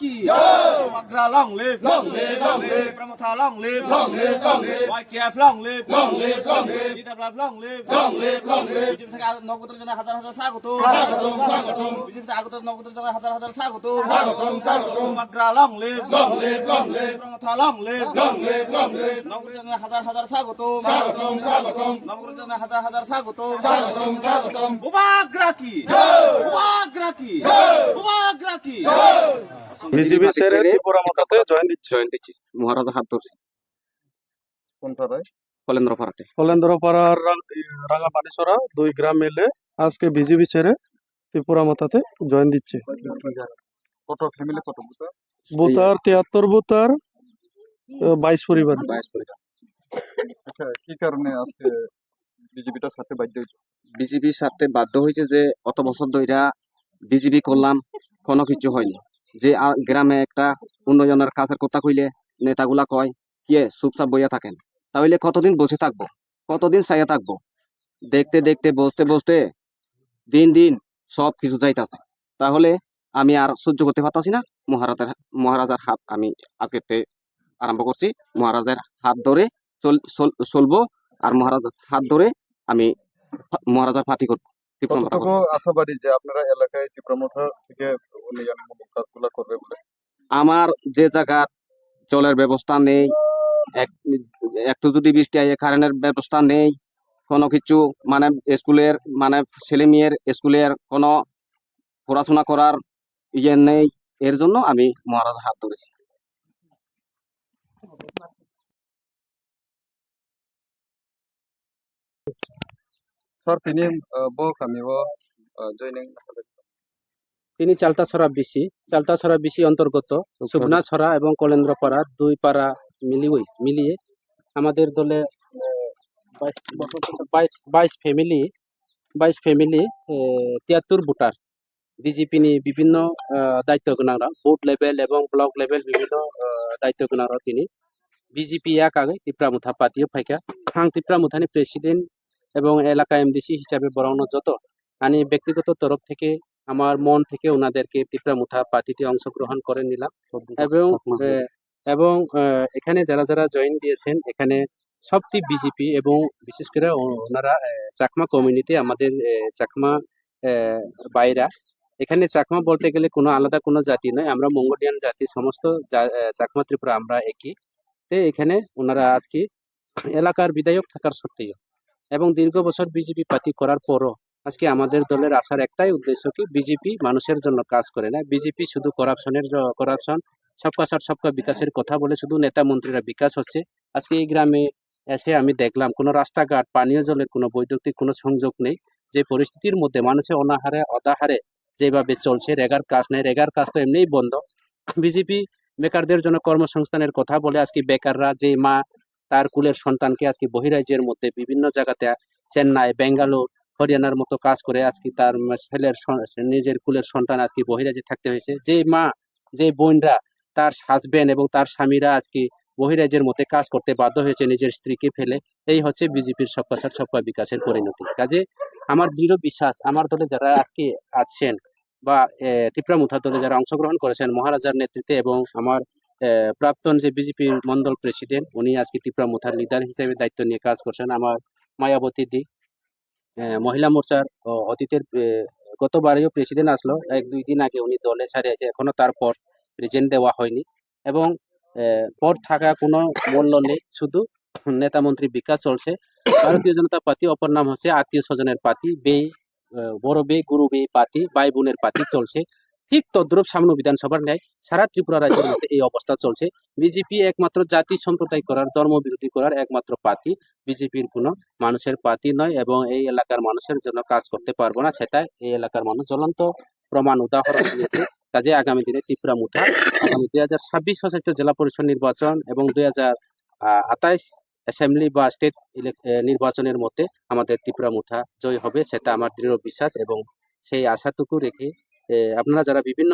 কি Magra long live Pramotha long live YTF long live Itaplas long live BJP থেকে নগদের জন্য হাজার হাজার স্বাগত বিজেপি থেকে আগত নগদের জন্য হাজার হাজার স্বাগত Magra long live Pramotha long live নগরের জন্য হাজার হাজার স্বাগত নগরের জন্য হাজার হাজার স্বাগত Magra কি Magra কি Magra কি বিজেপি ছেড়ে ত্রিপুরা মতাতে জয়েন দিচ্ছি মহারাজা হাত ধরছে কোনটা রায় কলেন্দ্রপাড়াতে কলেন্দ্রপাড়ার রাঙাপানিসরা 2 গ্রাম মিলে আজকে বিজেপি ছেড়ে ত্রিপুরা মতাতে জয়েন দিচ্ছে। কত ফ্যামিলি কত বুতার 73 বুতার 22 পরিবার। আচ্ছা কি কারণে আজকে বিজেপিটা ছাড়তে বাধ্য হয়েছে? বিজেপির সাথে বাধ্য হয়েছে যে অত বছর ধইরা বিজেপি করলাম কোনো কিছু হয়নি, যে গ্রামে একটা উন্নয়নের কাজের কথা কইলে নেতাগুলা কয় কি চুপচাপ বইয়া থাকেন, তাহলে কতদিন বসে থাকবো, কতদিন চাইয়া থাকবো? দেখতে দেখতে বসতে বসতে দিন দিন সব কিছু যাইতাছে, তাহলে আমি আর সহ্য করতে পারতাছি না। মহারাজার হাত আমি আজকে আরম্ভ করছি, মহারাজার হাত ধরে চলবো আর মহারাজার হাত ধরে আমি মহারাজার পার্টি করবো। কতটুকু আশাবাদী যে আপনারা এলাকায় ত্রিপুরামথা থেকে উন্নয়নমূলক কাজগুলো করবে বলে? আমার যে জায়গা জলের ব্যবস্থা নেই, একটু যদি বৃষ্টি হয় কারেন্টের ব্যবস্থা নেই, কোনো কিছু মানে স্কুলের মানে ছেলে মেয়ের স্কুলের কোনো পড়াশোনা করার ইয়ে নেই, এর জন্য আমি মহারাজার হাত ধরেছি। স্যার তিনি আমি জয়নিং তিনি চালতাছড়া বিসি অন্তর্গত সুবনাছড়া এবং কলেন্দ্রপাড়া 2 পাড়া মিলিয়ে আমাদের দলে 22 ফ্যামিলি 73 ভোটার বিজেপি নি বিভিন্ন দায়িত্ব গোনারা বুথ লেভেল এবং ব্লক লেভেল বিভিন্ন দায়িত্ব গোনারা তিনি বিজেপি এক আগে ত্রিপুরামথা পার্টিও ফাইকা আं ত্রিপুরামথানি প্রেসিডেন্ট এবং এলাকা এমডিসি হিসাবে বরানো যত আমি ব্যক্তিগত তরফ থেকে আমার মন থেকে ওনাদেরকে ত্রিপুরামথা পার্টিতে অংশগ্রহণ করে নিলাম এবং এখানে যারা যারা জয়েন দিয়েছেন এখানে সবটি বিজেপি এবং বিশেষ করে ওনারা চাকমা কমিউনিটি আমাদের চাকমা বাইরা। এখানে চাকমা বলতে গেলে কোনো আলাদা কোনো জাতি নয়, আমরা মঙ্গোলিয়ান জাতি, সমস্ত চাকমা ত্রিপুরা আমরা একই। এখানে ওনারা আজকে এলাকার বিধায়ক থাকার সত্ত্বেও এবং দীর্ঘ বছর বিজেপি পার্টি করার পরও আজকে আমাদের দলের আসার একটাই উদ্দেশ্য কি বিজেপি মানুষের জন্য কাজ করে না, বিজেপি শুধু করাপশন সবকা সাথ সবকা বিকাশের কথা বলে শুধু নেতা মন্ত্রীরা বিকাশ হচ্ছে। আজকে এই গ্রামে এসে আমি দেখলাম কোনো রাস্তাঘাট পানীয় জলের কোনো বৈদ্যুতিক কোনো সংযোগ নেই, যে পরিস্থিতির মধ্যে মানুষের অনাহারে যেভাবে চলছে, রেগার কাজ নেই, রেগার কাজ তো এমনিই বন্ধ। বিজেপি বেকারদের জন্য কর্মসংস্থানের কথা বলে আজকে বেকাররা যে মা তার কুলের সন্তানকে আজকে বহিরাজ্যের মধ্যে বিভিন্ন জায়গাতে চেন্নাই বেঙ্গালোর হরিয়ানার মতো কাজ করে আজকে তার ছেলের নিজের কুলের সন্তান আজকে বহিরাজ্যে থাকতে হয়েছে, যে মা যে বোনরা তার হাজবেন্ড এবং তার স্বামীরা আজকে বহিরাজ্যের মধ্যে কাজ করতে বাধ্য হয়েছে নিজের স্ত্রীকে ফেলে। এই হচ্ছে বিজেপির সবকা সাথ সবকা বিকাশের পরিণতি। কাজে আমার দৃঢ় বিশ্বাস আমার দলে যারা আজকে আছেন বা ত্রিপুরামথা দলে যারা অংশগ্রহণ করেছেন মহারাজার নেতৃত্বে এবং আমার প্রাক্তন যে বিজেপির মন্ডল প্রেসিডেন্ট উনি আজকে ত্রিপুরামথার লিডার হিসেবে দায়িত্ব নিয়ে কাজ করছেন, আমার মায়াবতী দি মহিলা মোর্চার অতীতের গতবারেও প্রেসিডেন্ট আসলো, 1-2 দিন আগে উনি দলে ছাড়িয়েছে, এখনো তারপর প্রেজেন্ট দেওয়া হয়নি এবং পদ থাকা কোনো মূল্য নেই, শুধু নেতা মন্ত্রী বিকাশ চলছে। ভারতীয় জনতা পার্টি অপর নাম হচ্ছে আত্মীয় স্বজনের পার্টি, বড় বে গুরু বে পার্টি, ভাই বোনের পার্টি চলছে। ঠিক তদ্রুপ সামনে বিধানসভার ন্যায় সারা ত্রিপুরা রাজ্যের মধ্যে এই অবস্থা চলছে। বিজেপি একমাত্র জাতি সম্প্রদায় করার ধর্ম বিরোধী করার একমাত্র পার্টি, বিজেপির কোনো মানুষের পার্টি নয় এবং এই এলাকার মানুষের জন্য কাজ করতে পারবো না, সেটা এই এলাকার মানুষ জ্বলন্ত প্রমাণ উদাহরণ দিয়েছে। কাজে আগামী দিনে ত্রিপুরামথা আগামী 2026 সশস্ত্র জেলা পরিষদ নির্বাচন এবং 2028 অ্যাসেম্বলি বা স্টেট নির্বাচনের মধ্যে আমাদের ত্রিপুরামথা জয় হবে, সেটা আমার দৃঢ় বিশ্বাস এবং সেই আশাটুকু রেখে আপনারা যারা বিভিন্ন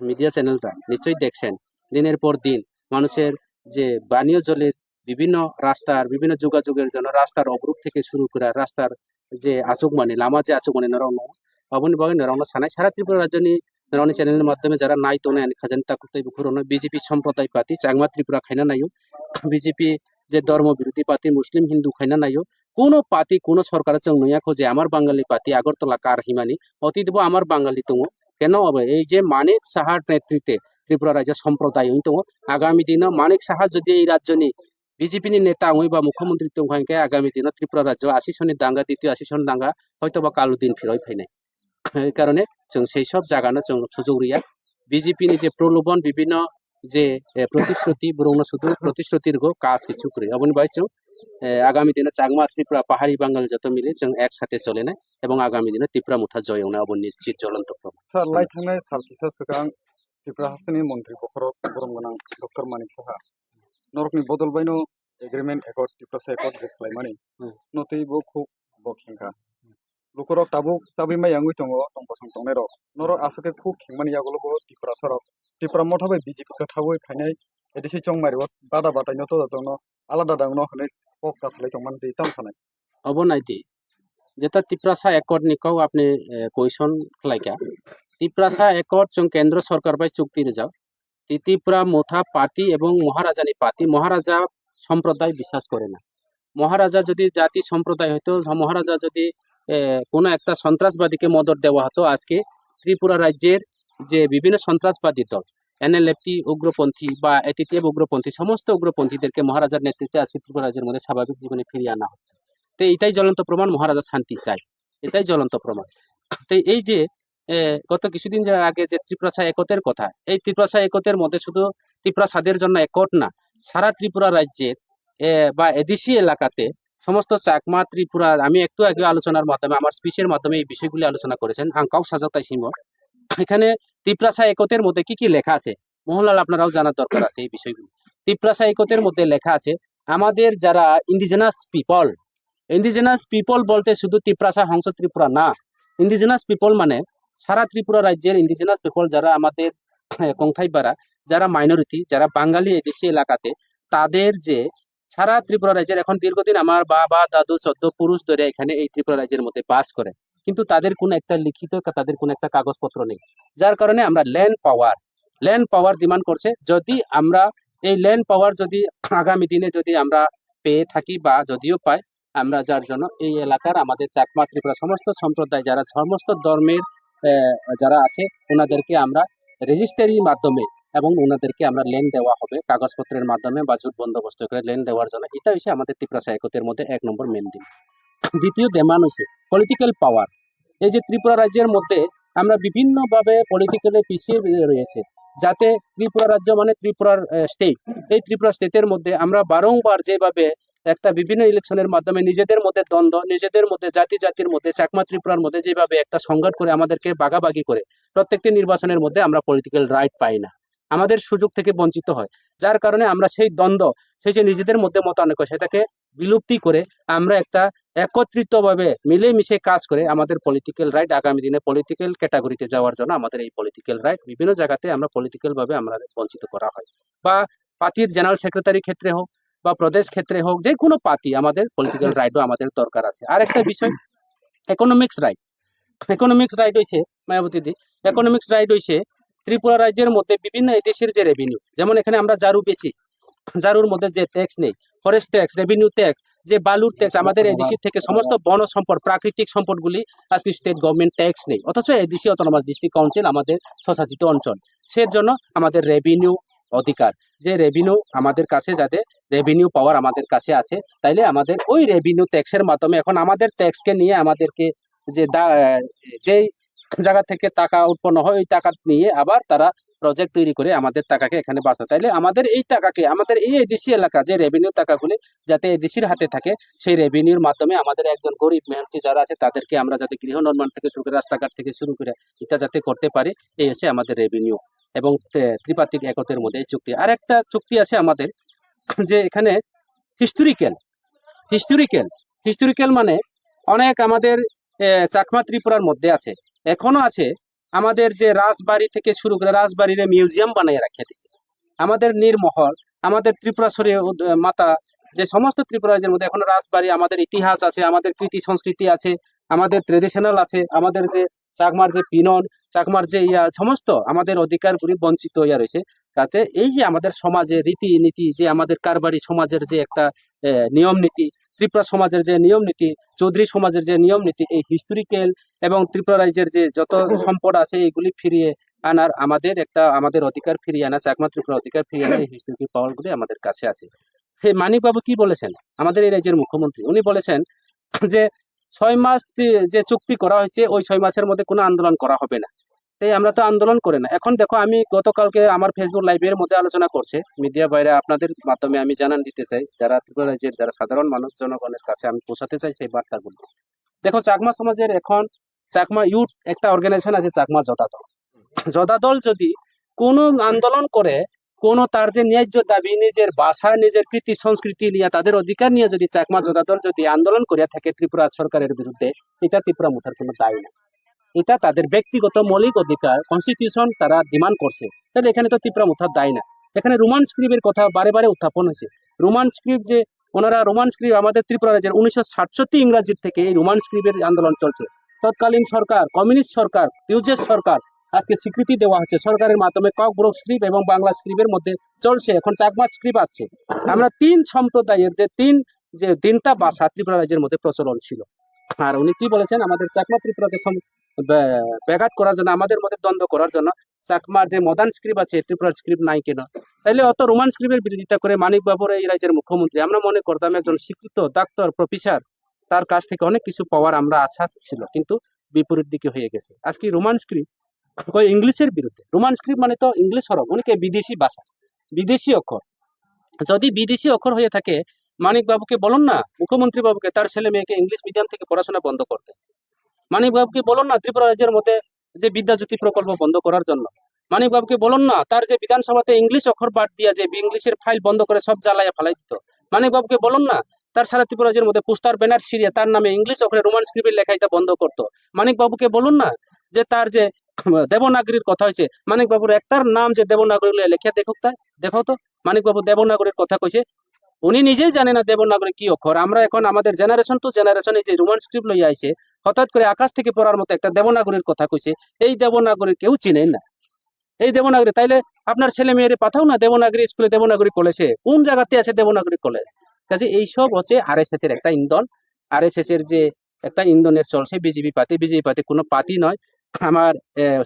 মিডিয়া চ্যানেলটা নিশ্চয়ই দেখছেন, দিনের পর দিন মানুষের যে পানীয় জলের বিভিন্ন রাস্তার বিভিন্ন যোগাযোগের জন্য রাস্তার অবরোধ থেকে শুরু করে রাস্তার যে আচকমানি লামা যে আচকমানি নরং অবনি বাগে নরং সানায় সারা ত্রিপুরা রাজ্যनि রনি চ্যানেলের মাধ্যমে যারা নাই তো নেন খাজানি তাকুতাই বুকুরনো বিজেপি সম্প্রদায় পাতি চাংমা ত্রিপুরা খাইনা নাইও বিজেপি যে ধর্ম বিরোধী পাতি মুসলিম হিন্দু খাইনা নাইও কোনো পাতি কোনো সরকার চং নইয়া খোঁজে আমার বাঙালি পাতি আগরতলা কার হিমানি অতি দেব আমার বাঙালি দङ কেন হবে এই যে মানিক সাহার নেতৃত্বে ত্রিপুরা রাজ্য সম্প্রদায় দङ আগামী দিনে মানিক সাহা যদি এই রাজ্যনি বিজেপিনি নেতা হই বা মুখ্যমন্ত্রী দংখানকে আগামী দিনে ত্রিপুরা রাজ্য 80 সনের দাঙ্গা দ্বিতীয় 80 সন দাঙ্গা হয়তো বা কালো দিন ফিরই ফাইনাय এই কারণে जों সেই সব জায়গানো जों সুযোগ রিয়া বিজেপিনি যে প্রলোভন বিভিন্ন যে প্রতিশ্রুতি বরং শুধু প্রতিশ্রুতির কাজ কিছু করে অবনি ভাই जों আগামী দিনে চাংমা ত্রিপুরা পাহাড়ি বাঙালি যত মিলে जों একসাথে চলে না এবং আগামী দিনে ত্রিপুরা মুথা জয় হওয়া অবনি নিশ্চিত জ্বলন্ত প্রমাণ স্যার লাই थांनाय सालखिसा सिगां त्रिपुरा हास्टनि मन्त्रि पखराव गरम गोनां डक्टर मानिक साहा नरकनि बदलबायनो एग्रीमेंट एकर्ड त्रिपुरा एकर्ड जे खालामनानै नतैबो खुब बखेंखा लुकरक ताबु चाबि मायांगुइ दङ दंबसं दंनाय र नर आसके खुब खेंमानि यागलबो त्रिपुरा सरक त्रिपुरा मथाबै बीजेपी कथावै फाइनाय एदिसि चंग मारिव बादा बाटायनो तो दङ आलादा दङ हनै पक कासलाय दंमान दै ताम सानाय অবনাইতি যেটা ত্রিপুরাসা একর্ড নিকাও আপনি কোয়েশন খালাইকা ত্রিপুরাসা একর্ড जों কেন্দ্র সরকার বাই চুক্তি রেজাও ত্রিপুরা মুথা পার্টি এবং মহারাজানি পার্টি মহারাজা সম্প্রদায় বিশ্বাস করে না মহারাজা যদি জাতি সম্প্রদায় হতো মহারাজা যদি কোনো একটা সন্ত্রাসবাদীকে মদত দেওয়া হতো আজকে ত্রিপুরা রাজ্যের যে বিভিন্ন সন্ত্রাসবাদী দল এনএলএফটি উগ্রপন্থী বা এটিটিএফ উগ্রপন্থী সমস্ত উগ্রপন্থীদেরকে মহারাজার নেতৃত্বে আজকে ত্রিপুরা রাজ্যের মধ্যে স্বাভাবিক জীবনে ফিরিয়ে আনা হচ্ছে তো এটাই জ্বলন্ত প্রমাণ মহারাজা শান্তি চাই এটাই জ্বলন্ত প্রমাণ তো এই যে গত কিছুদিন আগে যে ত্রিপুরাসা একতের কথা এই ত্রিপুরাসা একতের মধ্যে শুধু ত্রিপুরাসাদের জন্য একট না সারা ত্রিপুরা রাজ্যের বা এদেশি এলাকাতে সমস্ত চাকমা ত্রিপুরা আমি একটু আগে আলোচনার মাধ্যমে আমার স্পিচের মাধ্যমে এই বিষয়গুলি আলোচনা করেছেন আঙ্কাও সাজাতাই সিম এখানে ত্রিপুরাসা একতের মধ্যে কি কি লেখা আছে মোহনলাল আপনারাও জানার দরকার আছে এই বিষয়গুলি ত্রিপুরাসা একতের মধ্যে লেখা আছে আমাদের যারা ইন্ডিজিনাস পিপল বলতে শুধু ত্রিপুরাসা হংস ত্রিপুরা না ইন্ডিজিনাস পিপল মানে সারা ত্রিপুরা রাজ্যের ইন্ডিজিনাস পিপল যারা আমাদের কংথাইপাড়া যারা মাইনরিটি যারা বাঙালি এদেশি এলাকাতে তাদের যে সারা ত্রিপুরা রাজ্যের এখন দীর্ঘদিন আমার বাবা দাদু সদ্য পুরুষ ধরে এখানে এই ত্রিপুরা রাজ্যের মধ্যে বাস করে কিন্তু তাদের কোনো একটা লিখিত তাদের কোনো একটা কাগজপত্র নেই যার কারণে আমরা ল্যান্ড পাওয়ার ডিমান্ড করছে যদি আমরা এই ল্যান্ড পাওয়ার যদি আগামী দিনে যদি আমরা পেয়ে থাকি বা যদিও পাই আমরা যার জন্য এই এলাকার আমাদের চাকমা ত্রিপুরা সমস্ত সম্প্রদায় যারা সমস্ত ধর্মের যারা আছে ওনাদেরকে আমরা রেজিস্ট্রির মাধ্যমে এবং ওনাদেরকে আমরা লেন দেওয়া হবে কাগজপত্রের মাধ্যমে বা জোট বন্দোবস্ত করে লেন দেওয়ার জন্য এটা হচ্ছে আমাদের ত্রিপুরা একতের মধ্যে 1 নম্বর মেন দিন দ্বিতীয় দেমান হচ্ছে পলিটিক্যাল পাওয়ার এই যে ত্রিপুরা রাজ্যের মধ্যে আমরা বিভিন্নভাবে পলিটিক্যালি পিছিয়ে রয়েছে যাতে ত্রিপুরা রাজ্য মানে ত্রিপুরার স্টেট এই ত্রিপুরা স্টেটের মধ্যে আমরা বারংবার যেভাবে একটা বিভিন্ন ইলেকশনের মাধ্যমে নিজেদের মধ্যে দ্বন্দ্ব নিজেদের মধ্যে জাতির মধ্যে চাকমা ত্রিপুরার মধ্যে যেভাবে একটা সংঘাত করে আমাদেরকে বাগাবাগি করে প্রত্যেকটি নির্বাচনের মধ্যে আমরা পলিটিক্যাল রাইট পাই না আমাদের সুযোগ থেকে বঞ্চিত হয় যার কারণে আমরা সেই দ্বন্দ্ব সেই যে নিজেদের মধ্যে মতানৈক্য সেটাকে বিলুপ্তি করে আমরা একটা একত্রিতভাবে মিলেমিশে কাজ করে আমাদের পলিটিক্যাল রাইট আগামী দিনে পলিটিক্যাল ক্যাটাগরিতে যাওয়ার জন্য আমাদের এই পলিটিক্যাল রাইট বিভিন্ন জায়গাতে আমরা পলিটিক্যাল ভাবে আমরা বঞ্চিত করা হয় বা পার্টির জেনারেল সেক্রেটারি ক্ষেত্রে হোক বা প্রদেশ ক্ষেত্রে হোক যে কোনো পার্টি আমাদের পলিটিক্যাল রাইটও আমাদের দরকার আছে আর একটা বিষয় ইকোনমিক্স রাইট হইছে মায়াবতীদি ইকোনমিক্স রাইট হইছে ত্রিপুরা রাজ্যের মধ্যে বিভিন্ন দেশের যে রেভিনিউ যেমন এখানে আমরা জারু বেচি জারুর মধ্যে যে ট্যাক্স নেই ফরেস্ট ট্যাক্স রেভিনিউ ট্যাক্স যে বালুর ট্যাক্স আমাদের এদেশি থেকে সমস্ত বন সম্পদ প্রাকৃতিক সম্পদগুলি আজকে স্টেট গভর্নমেন্ট ট্যাক্স নেই অথচ এদেশি অটোনমাস ডিস্ট্রিক্ট কাউন্সিল আমাদের স্বশাসিত অঞ্চল সেজন্য আমাদের রেভিনিউ অধিকার যে রেভিনিউ আমাদের কাছে যাতে রেভিনিউ পাওয়ার আমাদের কাছে আছে তাইলে আমাদের ওই রেভিনিউ ট্যাক্সের মাধ্যমে এখন আমাদের ট্যাক্সকে নিয়ে আমাদেরকে যে যেই জায়গা থেকে টাকা উৎপন্ন হয় ওই টাকা নিয়ে আবার তারা প্রজেক্ট তৈরি করে আমাদের টাকাকে এখানে বাঁচায় তাইলে আমাদের এই টাকাকে আমাদের এই এদেশি এলাকা যে রেভিনিউ টাকাগুলি যাতে এদেশির হাতে থাকে সেই রেভিনিউর মাধ্যমে আমাদের একজন গরিব মেহনতি যারা আছে তাদেরকে আমরা যাতে গৃহ নির্মাণ থেকে শুরু করে রাস্তাঘাট থেকে শুরু করে এটা যাতে করতে পারি এই হচ্ছে আমাদের রেভিনিউ এবং ত্রিপাত্রিক একতের মধ্যে এই চুক্তি আর একটা চুক্তি আছে আমাদের যে এখানে হিস্টোরিক্যাল মানে অনেক আমাদের চাকমা ত্রিপুরার মধ্যে আছে এখনো আছে আমাদের যে রাজবাড়ি থেকে শুরু করে রাজবাড়ির মিউজিয়াম বানিয়ে রাখিয়ে দিছে আমাদের নীরমহল আমাদের ত্রিপুরাশ্বরী মাতা যে সমস্ত ত্রিপুরা রাজ্যের মধ্যে এখনো রাজবাড়ি আমাদের ইতিহাস আছে আমাদের কৃতি সংস্কৃতি আছে আমাদের ট্রেডিশনাল আছে আমাদের যে চাকমার যে পিনন, চাকমার যে সমস্ত আমাদের অধিকারগুলি বঞ্চিত হইয়া রয়েছে, তাতে এই যে আমাদের সমাজে রীতিনীতি, যে আমাদের কারবারি সমাজের যে একটা নিয়ম নীতি, ত্রিপুরা সমাজের যে নিয়ম নীতি, চৌধুরী সমাজের যে নিয়ম নীতি, এই হিস্টোরিক্যাল এবং ত্রিপুরা রাজ্যের যে যত সম্পদ আছে এইগুলি ফিরিয়ে আনার, আমাদের অধিকার ফিরিয়ে আনা, চাকমা ত্রিপুরা অধিকার ফিরিয়ে আনা, এই হিস্টোরিক্যাল পাওয়ারগুলি আমাদের কাছে আছে। মানিক বাবু কি বলেছেন, আমাদের এই রাজ্যের মুখ্যমন্ত্রী, উনি বলেছেন যে 6 মাস যে চুক্তি করা হয়েছে, ওই 6 মাসের মধ্যে কোনো আন্দোলন করা হবে না। তাই আমরা তো আন্দোলন করে না। এখন দেখো, আমি গতকালকে আমার ফেসবুক লাইভের মধ্যে আলোচনা করছে মিডিয়া বাইরে, আপনাদের মাধ্যমে আমি জানান দিতে চাই, যারা ত্রিপুরা রাজ্যের যারা সাধারণ মানুষ, জনগণের কাছে আমি পৌঁছাতে চাই সেই বার্তাগুলো। দেখো, চাকমা সমাজের এখন চাকমা ইউথ একটা অর্গানাইজেশন আছে, চাকমা জোদাদল। জোদাদল যদি কোনো আন্দোলন করে, কোনো তার যে ন্যায্য দাবি, নিজের ভাষা, নিজের কৃতি সংস্কৃতি নিয়ে, তাদের অধিকার নিয়ে যদি চাকমা জোদাদল যদি আন্দোলন করিয়া থাকে ত্রিপুরা সরকারের বিরুদ্ধে, এটা ত্রিপুরা মুথার কোনো দায় না। এটা তাদের ব্যক্তিগত মৌলিক অধিকার, কনস্টিটিউশন তারা ডিমান্ড করছে, তাহলে এখানে তো ত্রিপুরা মুথার দায় না। এখানে রোমান স্ক্রিপ্টের কথা বারে বারে উত্থাপন হয়েছে। রোমান স্ক্রিপ্ট, যে ওনারা রোমান স্ক্রিপ্ট আমাদের ত্রিপুরা রাজ্যের 1967 ইংরাজির থেকে এই রোমান স্ক্রিপ্টের আন্দোলন চলছে। তৎকালীন সরকার, কমিউনিস্ট সরকার, হিউজেস সরকার, আজকে স্বীকৃতি দেওয়া হচ্ছে সরকারের মাধ্যমে। ককব্রোক স্ক্রিপ্ট এবং বাংলা স্ক্রিপ্টের মধ্যে চলছে, এখন চাকমা স্ক্রিপ্ট আছে। আমরা 3 সম্প্রদায়ের যে 3টা ভাষা ত্রিপুরা রাজ্যের মধ্যে প্রচলন ছিল। আর উনি কি বলেছেন, আমাদের চাকমা ত্রিপুরাকে ব্যাঘাত করার জন্য, আমাদের মধ্যে দ্বন্দ্ব করার জন্য চাকমার যে মডার্ন স্ক্রিপ্ট আছে, ত্রিপুরার স্ক্রিপ্ট নাই কেন? তাইলে অত রোমান স্ক্রিপ্টের বিরোধিতা করে মানিক বাবুর এই রাজ্যের মুখ্যমন্ত্রী, আমরা মনে করতাম একজন শিক্ষিত ডাক্তার, প্রফেসর, তার কাছ থেকে অনেক কিছু পাওয়ার আমরা আশা ছিল, কিন্তু বিপরীত দিকে হয়ে গেছে। আজকে রোমান স্ক্রিপ্ট ইংলিশের বিরুদ্ধে। রোমান স্ক্রিপ্ট মানে তো ইংলিশ হরফ, অনেকে বিদেশি ভাষা, বিদেশি অক্ষর। যদি বিদেশি অক্ষর হয়ে থাকে, মানিক বাবুকে বলুন না, মুখ্যমন্ত্রী বাবুকে, তার ছেলে মেয়েকে ইংলিশ মিডিয়াম থেকে পড়াশোনা বন্ধ করতে। মানিক বাবুকে বলুন না, ত্রিপুরা রাজ্যের মধ্যে যে বিদ্যাজ্যোতি প্রকল্প বন্ধ করার জন্য। মানিক বাবুকে বলুন না, তার যে বিধানসভাতে ইংলিশ অক্ষর বাদ দিয়া যে ইংলিশের ফাইল বন্ধ করে সব জ্বালাইয়া ফেলাই দিত। মানিক বাবুকে বলুন না, তার সারা ত্রিপুরা রাজ্যের মধ্যে পোস্টার ব্যানার সিরিয়া তার নামে ইংলিশ অক্ষরে রোমান স্ক্রিপ্টের লেখাইটা বন্ধ করতো। মানিক বাবুকে বলুন না, যে তার যে দেবনাগরীর কথা হয়েছে, মানিক বাবুর একটার নাম যে দেবনাগরী লেখা দেখো তো মানিক বাবু দেবনাগরীর কথা কইছে। উনি নিজেই জানে না দেবনাগরী কি অক্ষর। আমরা এখন আমাদের জেনারেশন টু জেনারেশন এই যে রোমান স্ক্রিপ্ট লইয়া আইছে, হঠাৎ করে আকাশ থেকে পড়ার মতো একটা দেবনাগরীর কথা কইছে। এই দেবনাগরী কেউ চিনেন না। এই দেবনাগরী, তাইলে আপনার ছেলে মেয়েরে পাঠাও না দেবনাগরী স্কুলে, দেবনাগরী কলেজে। কোন জায়গাতে আছে দেবনাগরী কলেজ? কাজে এইসব হচ্ছে আরএসএস এর একটা ইন্ধন। আরএসএস এর যে একটা ইন্ধনের চলছে বিজেপি পার্টি কোনো পার্টি নয়। আমার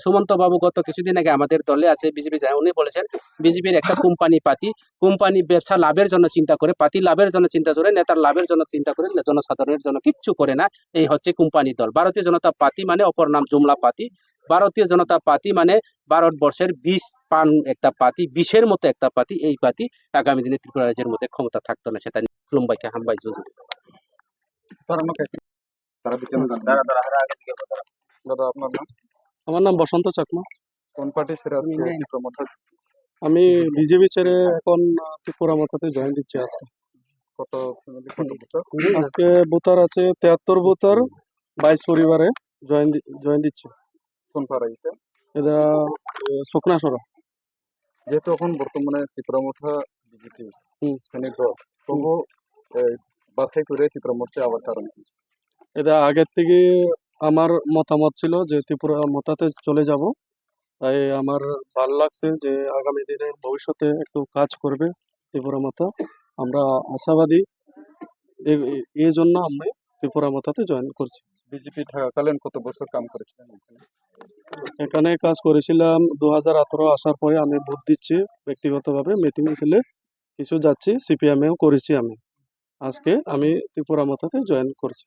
সুমন্ত বাবু গত কিছুদিন আগে আমাদের দলে আছে বিজেপি, উনি বলেছেন বিজেপির একটা কোম্পানি পার্টি, কোম্পানি ব্যবসা লাভের জন্য চিন্তা করে, পার্টি লাভের জন্য চিন্তা করে, নেতার লাভের জন্য চিন্তা করে, জনসাধারণের জন্য কিচ্ছু করে না। এই হচ্ছে কোম্পানি দল। ভারতীয় জনতা পার্টি মানে অপর নাম জুমলা পার্টি। ভারতীয় জনতা পার্টি মানে ভারতবর্ষের 20 পান একটা পার্টি, 20-এর মতো একটা পার্টি। এই পার্টি আগামী দিনে ত্রিপুরা রাজ্যের মধ্যে ক্ষমতা থাকতো না, সেটা লম্বাইকে হামবাই যোজনা। দাদা, আপনার নাম? আমার নাম বসন্ত চাকমা। কোন পার্টি ছেড়ে আজকে ত্রিপুরা মুথা? আমি বিজেপি ছেড়ে এখন ত্রিপুরা মাথাতে জয়েন দিচ্ছি আজকে। কত ফ্যামিলি, কত ভোটার? আজকে ভোটার আছে 73 ভোটার, 22 পরিবারে জয়েন দিচ্ছে। কোন পাড়া এটা? এটা শুকনাসরা। যেহেতু এখন বর্তমানে ত্রিপুরা মুথা বিজেপি শ্রেণীর দল, তবু বাছাই করে ত্রিপুরা মুথা আবার কারণ কি? এটা আগের থেকে আমার মতামত ছিল যে ত্রিপুরা মাথাতে চলে যাব। তাই আমার ভালো লাগছে যে আগামী দিনে ভবিষ্যতে একটু কাজ করবে ত্রিপুরা মাথা। আমরা আশাবাদী, এই জন্য আমি ত্রিপুরা মাথাতে জয়েন করছি। বিজেপি থাকাকালীন কত বছর কাম করেছিলেন এখানে? এখানে কাজ করেছিলাম 2018 আসার পরে। আমি ভোট দিচ্ছি ব্যক্তিগতভাবে, মিটিং মিছিলে কিছু যাচ্ছি, সিপিএমেও করেছি আমি। আজকে আমি ত্রিপুরা মাথাতে জয়েন করছি।